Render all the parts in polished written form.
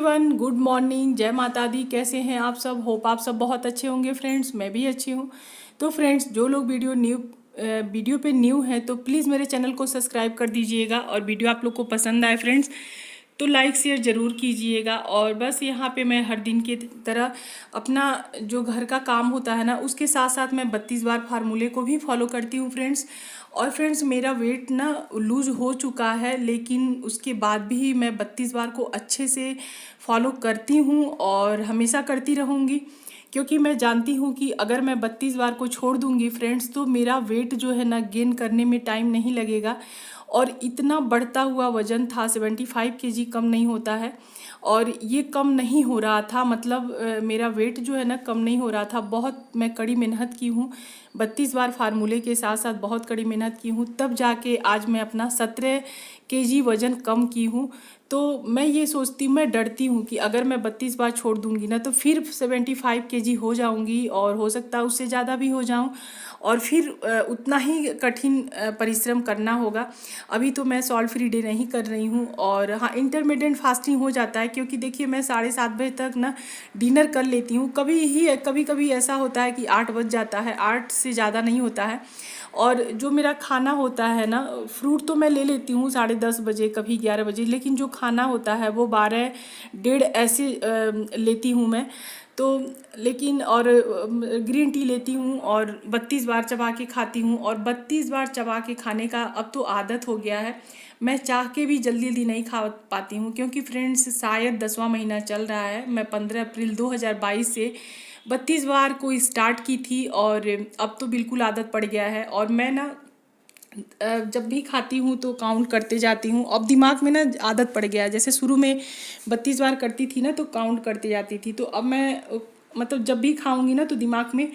Everyone, good morning, जय माता दी। कैसे हैं आप सब? होप आप सब बहुत अच्छे होंगे फ्रेंड्स। मैं भी अच्छी हूँ। तो फ्रेंड्स, जो लोग वीडियो पे न्यू हैं तो प्लीज़ मेरे चैनल को सब्सक्राइब कर दीजिएगा, और वीडियो आप लोग को पसंद आए फ्रेंड्स तो लाइक शेयर ज़रूर कीजिएगा। और बस यहाँ पे मैं हर दिन की तरह अपना जो घर का काम होता है ना, उसके साथ साथ मैं 32 बार फार्मूले को भी फॉलो करती हूँ फ्रेंड्स। और फ्रेंड्स, मेरा वेट ना लूज हो चुका है, लेकिन उसके बाद भी मैं 32 बार को अच्छे से फॉलो करती हूँ और हमेशा करती रहूँगी, क्योंकि मैं जानती हूँ कि अगर मैं 32 बार को छोड़ दूँगी फ्रेंड्स तो मेरा वेट जो है ना गेन करने में टाइम नहीं लगेगा। और इतना बढ़ता हुआ वज़न था, 75 केजी कम नहीं होता है, और ये कम नहीं हो रहा था। मतलब मेरा वेट जो है ना कम नहीं हो रहा था। बहुत मैं कड़ी मेहनत की हूँ, 32 बार फार्मूले के साथ साथ बहुत कड़ी मेहनत की हूँ, तब जाके आज मैं अपना 17 केजी वज़न कम की हूँ। तो मैं ये सोचती हूँ, मैं डरती हूँ कि अगर मैं 32 बार छोड़ दूँगी ना तो फिर 75 केजी हो जाऊँगी, और हो सकता है उससे ज़्यादा भी हो जाऊँ, और फिर उतना ही कठिन परिश्रम करना होगा। अभी तो मैं सॉल्ट फ्री डे नहीं कर रही हूँ, और हाँ, इंटरमिटेंट फास्टिंग हो जाता है, क्योंकि देखिए मैं 7:30 बजे तक ना डिनर कर लेती हूँ। कभी कभी ऐसा होता है कि 8 बज जाता है, 8 से ज़्यादा नहीं होता है। और जो मेरा खाना होता है ना, फ्रूट तो मैं ले लेती हूँ 10:30 बजे, कभी 11 बजे, लेकिन जो खाना होता है वो 12 डेढ़ ऐसे लेती हूँ मैं। तो लेकिन और ग्रीन टी लेती हूँ, और 32 बार चबा के खाती हूँ, और 32 बार चबा के खाने का अब तो आदत हो गया है। मैं चाह के भी जल्दी जल्दी नहीं खा पाती हूँ, क्योंकि फ्रेंड्स शायद 10वां महीना चल रहा है। मैं 15 अप्रैल 2022 से 32 बार को स्टार्ट की थी, और अब तो बिल्कुल आदत पड़ गया है। और मैं ना जब भी खाती हूँ तो काउंट करते जाती हूँ। अब दिमाग में ना आदत पड़ गया है। जैसे शुरू में 32 बार करती थी ना तो काउंट करते जाती थी, तो अब मैं मतलब जब भी खाऊंगी ना तो दिमाग में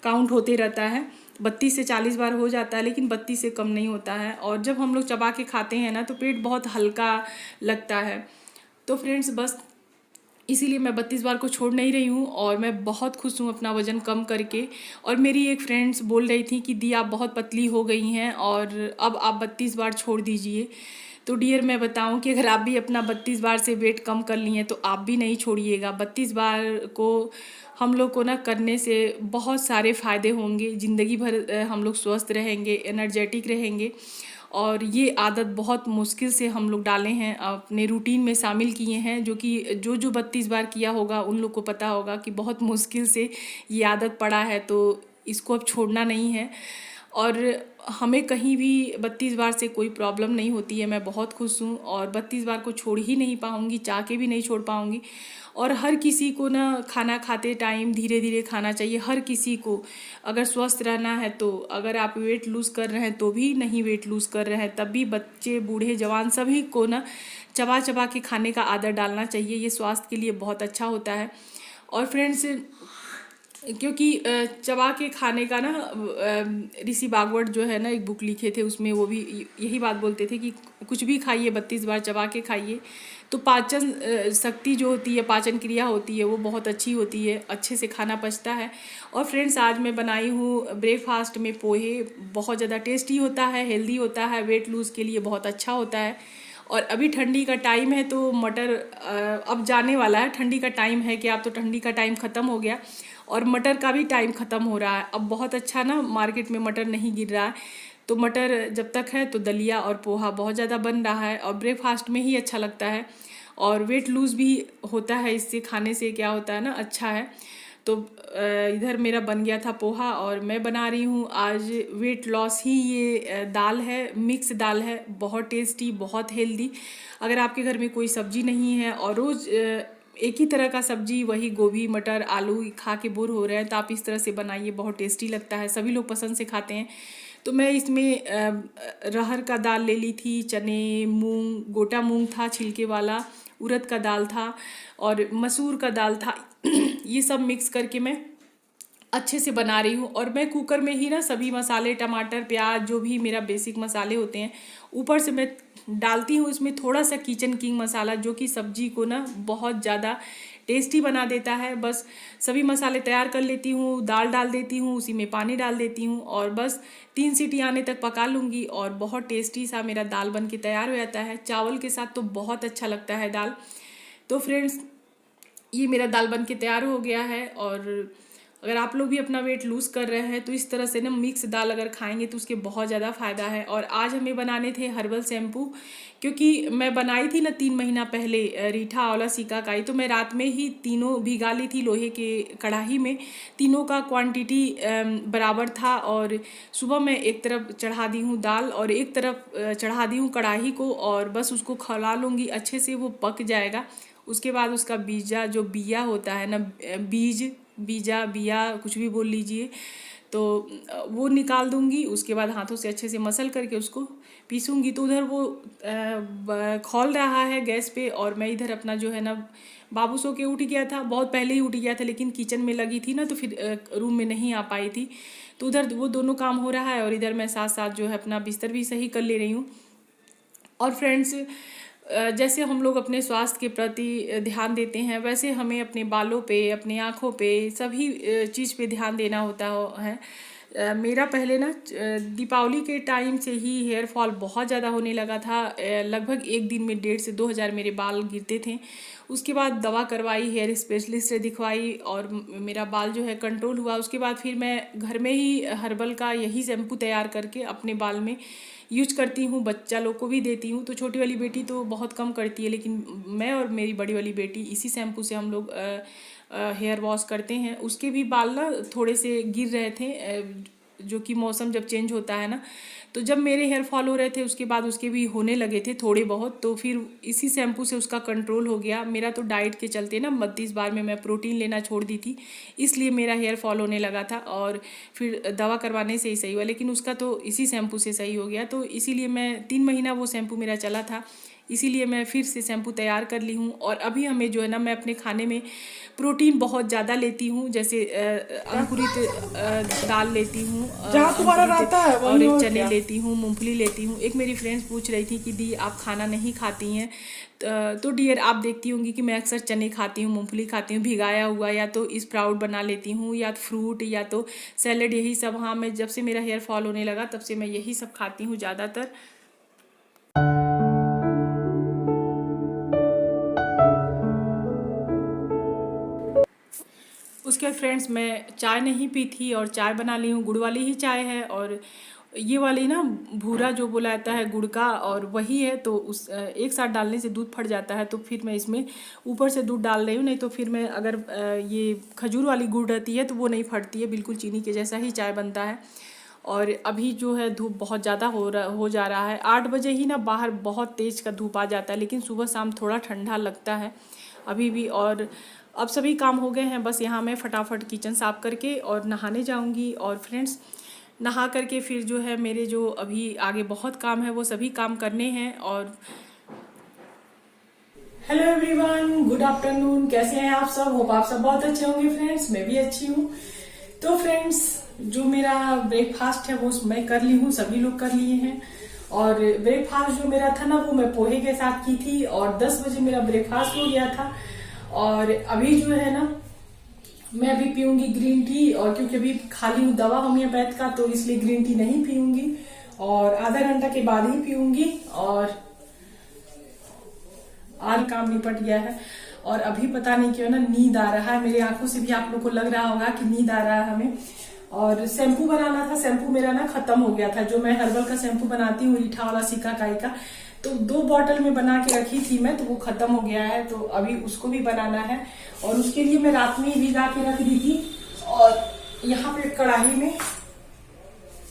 काउंट होते रहता है। 32 से 40 बार हो जाता है, लेकिन 32 से कम नहीं होता है। और जब हम लोग चबा के खाते हैं ना तो पेट बहुत हल्का लगता है। तो फ्रेंड्स, बस इसीलिए मैं 32 बार को छोड़ नहीं रही हूँ, और मैं बहुत खुश हूँ अपना वज़न कम करके। और मेरी एक फ्रेंड्स बोल रही थी कि दी, आप बहुत पतली हो गई हैं और अब आप 32 बार छोड़ दीजिए। तो डियर, मैं बताऊं कि अगर आप भी अपना 32 बार से वेट कम कर लिए हैं तो आप भी नहीं छोड़िएगा। 32 बार को हम लोग को ना करने से बहुत सारे फ़ायदे होंगे। ज़िंदगी भर हम लोग स्वस्थ रहेंगे, एनर्जेटिक रहेंगे। और ये आदत बहुत मुश्किल से हम लोग डाले हैं, अपने रूटीन में शामिल किए हैं, जो कि जो 32 बार किया होगा उन लोग को पता होगा कि बहुत मुश्किल से ये आदत पड़ा है। तो इसको अब छोड़ना नहीं है, और हमें कहीं भी 32 बार से कोई प्रॉब्लम नहीं होती है। मैं बहुत खुश हूँ, और 32 बार को छोड़ ही नहीं पाऊँगी, चाह के भी नहीं छोड़ पाऊँगी। और हर किसी को ना खाना खाते टाइम धीरे धीरे खाना चाहिए, हर किसी को। अगर स्वस्थ रहना है तो, अगर आप वेट लूज़ कर रहे हैं तो भी, नहीं वेट लूज़ कर रहे हैं तब भी, बच्चे बूढ़े जवान सभी को ना चबा चबा के खाने का आदत डालना चाहिए। ये स्वास्थ्य के लिए बहुत अच्छा होता है। और फ्रेंड्स, क्योंकि चबा के खाने का ना ऋषि बागवट जो है ना एक बुक लिखे थे, उसमें वो भी यही बात बोलते थे कि कुछ भी खाइए 32 बार चबा के खाइए, तो पाचन शक्ति जो होती है, पाचन क्रिया होती है, वो बहुत अच्छी होती है, अच्छे से खाना पचता है। और फ्रेंड्स, आज मैं बनाई हूँ ब्रेकफास्ट में पोहे। बहुत ज़्यादा टेस्टी होता है, हेल्दी होता है, वेट लूज़ के लिए बहुत अच्छा होता है। और अभी ठंडी का टाइम है तो मटर अब जाने वाला है। ठंडी का टाइम है कि अब तो ठंडी का टाइम ख़त्म हो गया, और मटर का भी टाइम ख़त्म हो रहा है। अब बहुत अच्छा ना मार्केट में मटर नहीं गिर रहा है, तो मटर जब तक है तो दलिया और पोहा बहुत ज़्यादा बन रहा है, और ब्रेकफास्ट में ही अच्छा लगता है। और वेट लूज़ भी होता है इससे, खाने से क्या होता है ना, अच्छा है। तो इधर मेरा बन गया था पोहा, और मैं बना रही हूँ आज वेट लॉस ही। ये दाल है, मिक्स दाल है, बहुत टेस्टी, बहुत हेल्दी। अगर आपके घर में कोई सब्जी नहीं है और रोज़ एक ही तरह का सब्जी, वही गोभी मटर आलू खा के बोर हो रहे हैं, तो आप इस तरह से बनाइए, बहुत टेस्टी लगता है, सभी लोग पसंद से खाते हैं। तो मैं इसमें अरहर का दाल ले ली थी, चने, मूंग, गोटा मूंग था छिलके वाला, उड़द का दाल था, और मसूर का दाल था। ये सब मिक्स करके मैं अच्छे से बना रही हूँ। और मैं कुकर में ही ना सभी मसाले, टमाटर, प्याज, जो भी मेरा बेसिक मसाले होते हैं, ऊपर से मैं डालती हूँ। इसमें थोड़ा सा किचन किंग मसाला, जो कि सब्जी को ना बहुत ज़्यादा टेस्टी बना देता है। बस सभी मसाले तैयार कर लेती हूँ, दाल डाल देती हूँ, उसी में पानी डाल देती हूँ, और बस 3 सीटी आने तक पका लूँगी, और बहुत टेस्टी सा मेरा दाल बन के तैयार हो जाता है। चावल के साथ तो बहुत अच्छा लगता है दाल। तो फ्रेंड्स ये मेरा दाल बन के तैयार हो गया है। और अगर आप लोग भी अपना वेट लूज़ कर रहे हैं तो इस तरह से ना मिक्स दाल अगर खाएंगे तो उसके बहुत ज़्यादा फ़ायदा है। और आज हमें बनाने थे हर्बल शैम्पू, क्योंकि मैं बनाई थी ना 3 महीना पहले रीठा आंवला सिकाकाई, तो मैं रात में ही तीनों भिगा ली थी लोहे के कढ़ाई में। तीनों का क्वांटिटी बराबर था। और सुबह मैं एक तरफ चढ़ा दी हूँ दाल और एक तरफ चढ़ा दी हूँ कढ़ाई को, और बस उसको खौला लूँगी अच्छे से, वो पक जाएगा। उसके बाद उसका बीजा जो बिया होता है ना, बीजा बिया कुछ भी बोल लीजिए, तो वो निकाल दूंगी। उसके बाद हाथों से अच्छे से मसल करके उसको पीसूंगी। तो उधर वो खौल रहा है गैस पे, और मैं इधर अपना जो है ना, बाबू सो के उठ गया था, बहुत पहले ही उठ गया था, लेकिन किचन में लगी थी ना तो फिर रूम में नहीं आ पाई थी। तो उधर वो दोनों काम हो रहा है और इधर मैं साथ साथ जो है अपना बिस्तर भी सही कर ले रही हूँ। और फ्रेंड्स, जैसे हम लोग अपने स्वास्थ्य के प्रति ध्यान देते हैं, वैसे हमें अपने बालों पे, अपनी आँखों पे, सभी चीज़ पे ध्यान देना होता है। मेरा पहले ना दीपावली के टाइम से ही हेयर फॉल बहुत ज़्यादा होने लगा था। लगभग एक दिन में 1,500 से 2,000 मेरे बाल गिरते थे। उसके बाद दवा करवाई, हेयर स्पेशलिस्ट से दिखवाई, और मेरा बाल जो है कंट्रोल हुआ। उसके बाद फिर मैं घर में ही हर्बल का यही शैम्पू तैयार करके अपने बाल में यूज करती हूँ, बच्चा लोग को भी देती हूँ। तो छोटी वाली बेटी तो बहुत कम करती है, लेकिन मैं और मेरी बड़ी वाली बेटी इसी शैम्पू से हम लोग हेयर वॉश करते हैं। उसके भी बाल ना थोड़े से गिर रहे थे, जो कि मौसम जब चेंज होता है ना, तो जब मेरे हेयर फॉल हो रहे थे उसके बाद उसके भी होने लगे थे थोड़े बहुत। तो फिर इसी शैम्पू से उसका कंट्रोल हो गया। मेरा तो डाइट के चलते ना 32 बार में मैं प्रोटीन लेना छोड़ दी थी, इसलिए मेरा हेयर फॉल होने लगा था। और फिर दवा करवाने से ही सही हुआ, लेकिन उसका तो इसी शैम्पू से सही हो गया। तो इसीलिए मैं 3 महीना वो शैम्पू मेरा चला था, इसीलिए मैं फिर से शैम्पू तैयार कर ली हूँ। और अभी हमें जो है ना, मैं अपने खाने में प्रोटीन बहुत ज़्यादा लेती हूँ, जैसे अंकुरित दाल लेती हूँ, और एक चने लेती हूँ, मूंगफली लेती हूँ। एक मेरी फ्रेंड्स पूछ रही थी कि दी आप खाना नहीं खाती हैं, तो डियर आप देखती होंगी कि मैं अक्सर चने खाती हूँ, मूंगफली खाती हूँ भिगाया हुआ, या तो स्प्राउट बना लेती हूँ, या फ्रूट, या तो सैलेड, यही सब। हाँ, मैं जब से मेरा हेयर फॉल होने लगा तब से मैं यही सब खाती हूँ ज़्यादातर। उसके बाद फ्रेंड्स, मैं चाय नहीं पी थी और चाय बना ली हूँ। गुड़ वाली ही चाय है, और ये वाली ना भूरा जो बोला जाता है गुड़ का, और वही है। तो उस एक साथ डालने से दूध फट जाता है, तो फिर मैं इसमें ऊपर से दूध डाल रही हूँ। नहीं तो फिर मैं अगर ये खजूर वाली गुड़ रहती है तो वो नहीं फटती है, बिल्कुल चीनी के जैसा ही चाय बनता है। और अभी जो है धूप बहुत ज़्यादा हो जा रहा है। 8 बजे ही ना बाहर बहुत तेज़ का धूप आ जाता है, लेकिन सुबह शाम थोड़ा ठंडा लगता है अभी भी। और अब सभी काम हो गए हैं, बस यहाँ मैं फटाफट किचन साफ करके और नहाने जाऊँगी। और फ्रेंड्स, नहा करके फिर जो है मेरे जो अभी आगे बहुत काम है वो सभी काम करने हैं। और हेलो एवरीवन, गुड आफ्टरनून, कैसे हैं आप सब? होप आप सब बहुत अच्छे होंगे फ्रेंड्स, मैं भी अच्छी हूँ। तो फ्रेंड्स, जो मेरा ब्रेकफास्ट है वो मैं कर ली हूँ, सभी लोग कर लिए हैं। और ब्रेकफास्ट जो मेरा था ना, वो मैं पोहे के साथ की थी, और 10 बजे मेरा ब्रेकफास्ट हो गया था। और अभी जो है ना, मैं अभी पीऊंगी ग्रीन टी, और क्योंकि अभी खाली हूँ दवा होम्योपैथ का, तो इसलिए ग्रीन टी नहीं पीऊंगी, और आधा घंटा के बाद ही पीऊंगी। और आज काम निपट गया है। और अभी पता नहीं क्यों ना नींद आ रहा है, मेरी आंखों से भी आप लोग को लग रहा होगा कि नींद आ रहा है हमें। और शैम्पू बनाना था, शैम्पू मेरा ना खत्म हो गया था, जो मैं हर्बल का शैम्पू बनाती हूँ रीठा वाला सिकाकाई का, तो 2 बॉटल में बना के रखी थी मैं, तो वो खत्म हो गया है। तो अभी उसको भी बनाना है, और उसके लिए मैं रात में ही भिगा के रख दी थी। और यहाँ पे कढ़ाई में,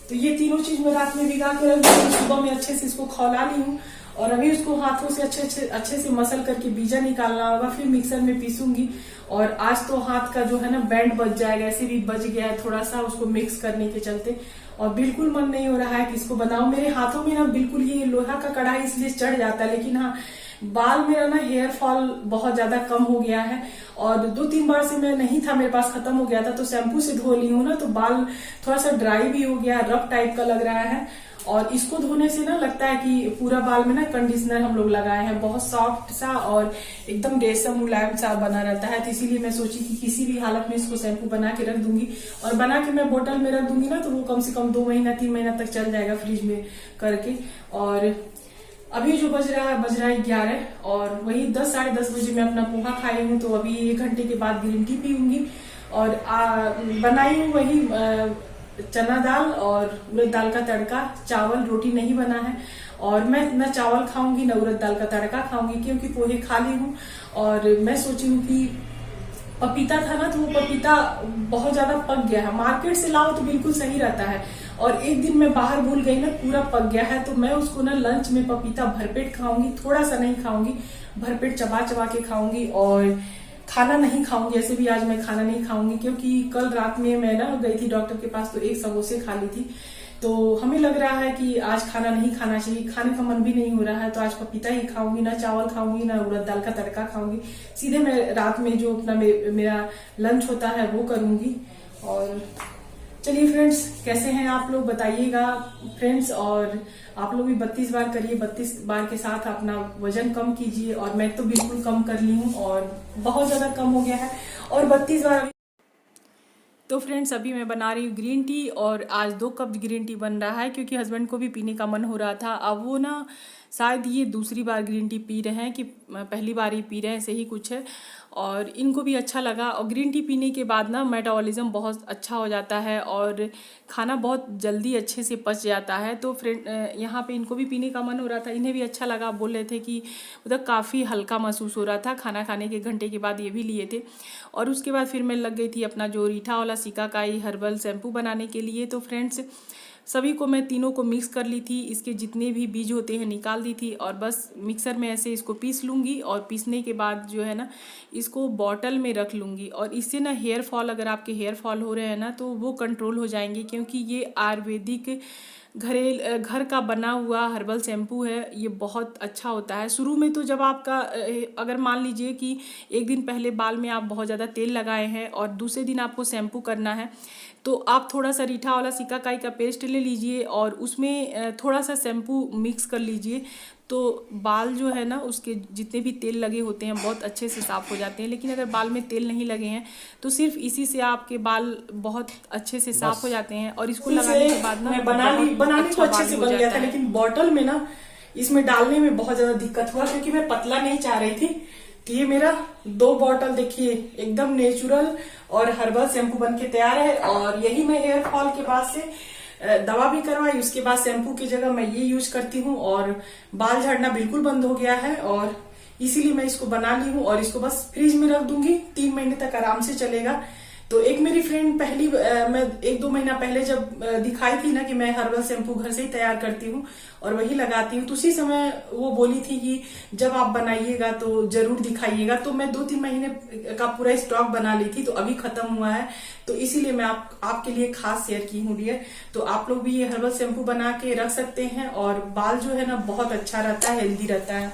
तो ये तीनों चीज मैं रात में भिगा के रख दी, सुबह में अच्छे से इसको खौला ली हूँ। और अभी उसको हाथों से अच्छे से मसल करके बीजा निकालना होगा, फिर मिक्सर में पीसूंगी। और आज तो हाथ का जो है ना बैंड बच जाएगा, ऐसे भी बच गया है थोड़ा सा उसको मिक्स करने के चलते। और बिल्कुल मन नहीं हो रहा है कि इसको बनाऊं। मेरे हाथों में ना बिल्कुल ये लोहा का कढ़ाई इसलिए चढ़ जाता है, लेकिन हाँ, बाल मेरा ना हेयर फॉल बहुत ज्यादा कम हो गया है। और 2-3 बार से मैं नहीं था मेरे पास, खत्म हो गया था, तो शैम्पू से धो ली हूँ ना, तो बाल थोड़ा सा ड्राई भी हो गया, रफ टाइप का लग रहा है। और इसको धोने से ना लगता है कि पूरा बाल में ना कंडीशनर हम लोग लगाए हैं, बहुत सॉफ्ट सा और एकदम रेशम मुलायम सा बना रहता है। तो इसीलिए मैं सोची कि किसी भी हालत में इसको शैम्पू बना के रख दूंगी, और बना के मैं बोतल में रख दूंगी ना, तो वो कम से कम 2 महीना 3 महीना तक चल जाएगा फ्रिज में करके। और अभी जो बज रहा है 11 और वही 10 साढ़े 10 बजे मैं अपना पोहा खाई हूँ। तो अभी 1 घंटे के बाद ग्रीन टी पीऊंगी और बनाई हूँ वही चना दाल और उड़द दाल का तड़का। चावल रोटी नहीं बना है और मैं न चावल खाऊंगी न उड़द दाल का तड़का खाऊंगी क्योंकि पोहे खा ली हूँ। और मैं सोची हूँ कि पपीता था ना, तो वो पपीता बहुत ज्यादा पक गया है। मार्केट से लाओ तो बिल्कुल सही रहता है और एक दिन मैं बाहर भूल गई ना, पूरा पक गया है। तो मैं उसको ना लंच में पपीता भरपेट खाऊंगी, थोड़ा सा नहीं खाऊंगी, भरपेट चबा चबा के खाऊंगी और खाना नहीं खाऊंगी। ऐसे भी आज मैं खाना नहीं खाऊंगी क्योंकि कल रात में मैं ना गई थी डॉक्टर के पास, तो एक समोसे खा ली थी। तो हमें लग रहा है कि आज खाना नहीं खाना चाहिए, खाने का मन भी नहीं हो रहा है। तो आज पपीता ही खाऊंगी, ना चावल खाऊंगी ना उड़द दाल का तड़का खाऊंगी। सीधे मैं रात में जो अपना मेरा लंच होता है वो करूंगी। और चलिए फ्रेंड्स, कैसे हैं आप लोग बताइएगा फ्रेंड्स। और आप लोग भी 32 बार करिए, 32 बार के साथ अपना वजन कम कीजिए। और मैं तो बिल्कुल कम कर ली हूँ और बहुत ज्यादा कम हो गया है। और 32 बार तो फ्रेंड्स अभी मैं बना रही हूँ ग्रीन टी और आज 2 कप ग्रीन टी बन रहा है क्योंकि हस्बैंड को भी पीने का मन हो रहा था। अब वो ना शायद ये दूसरी बार ग्रीन टी पी रहे हैं कि पहली बार ही पी रहे हैं, ऐसे ही कुछ है। और इनको भी अच्छा लगा। और ग्रीन टी पीने के बाद ना मेटाबॉलिज्म बहुत अच्छा हो जाता है और खाना बहुत जल्दी अच्छे से पच जाता है। तो फ्रेंड यहाँ पे इनको भी पीने का मन हो रहा था, इन्हें भी अच्छा लगा। बोल रहे थे कि मतलब काफ़ी हल्का महसूस हो रहा था। खाना खाने के 1 घंटे के बाद ये भी लिए थे। और उसके बाद फिर मैं लग गई थी अपना जो रीठा वाला सिकाकाई हर्बल शैम्पू बनाने के लिए। तो फ्रेंड्स सभी को मैं तीनों को मिक्स कर ली थी, इसके जितने भी बीज होते हैं निकाल दी थी और बस मिक्सर में ऐसे इसको पीस लूँगी। और पीसने के बाद जो है ना इसको बॉटल में रख लूँगी। और इससे ना हेयर फॉल, अगर आपके हेयर फॉल हो रहे हैं ना तो वो कंट्रोल हो जाएंगे क्योंकि ये आयुर्वेदिक घर का बना हुआ हर्बल शैम्पू है। ये बहुत अच्छा होता है। शुरू में तो जब आपका अगर मान लीजिए कि एक दिन पहले बाल में आप बहुत ज़्यादा तेल लगाए हैं और दूसरे दिन आपको शैम्पू करना है, तो आप थोड़ा सा रीठा वाला सिकाकाई का पेस्ट ले लीजिए और उसमें थोड़ा सा शैम्पू मिक्स कर लीजिए। तो बाल जो है ना उसके जितने भी तेल लगे होते हैं बहुत अच्छे से साफ़ हो जाते हैं। लेकिन अगर बाल में तेल नहीं लगे हैं तो सिर्फ इसी से आपके बाल बहुत अच्छे से साफ़ हो जाते हैं। और इसको लगाने के बाद ना बनाने को अच्छे से बन गया था, लेकिन बॉटल में ना इसमें डालने में बहुत ज़्यादा दिक्कत हुआ क्योंकि मैं पतला नहीं चाह रही थी। तो ये मेरा 2 बॉटल देखिए एकदम नेचुरल और हर्बल शैम्पू बन के तैयार है। और यही मैं हेयर फॉल के बाद से दवा भी करवाई, उसके बाद शैम्पू की जगह मैं ये यूज करती हूँ और बाल झड़ना बिल्कुल बंद हो गया है। और इसीलिए मैं इसको बना ली हूँ और इसको बस फ्रिज में रख दूंगी, 3 महीने तक आराम से चलेगा। तो एक मेरी फ्रेंड मैं 1-2 महीना पहले जब दिखाई थी ना कि मैं हर्बल शैम्पू घर से ही तैयार करती हूँ और वही लगाती हूँ, तो उसी समय वो बोली थी कि जब आप बनाइएगा तो जरूर दिखाइएगा। तो मैं 2-3 महीने का पूरा स्टॉक बना ली थी, तो अभी खत्म हुआ है। तो इसीलिए मैं आपके लिए खास शेयर की हूँ डियर। तो आप लोग भी ये हर्बल शैम्पू बना के रख सकते हैं और बाल जो है ना बहुत अच्छा रहता है, हेल्दी रहता है।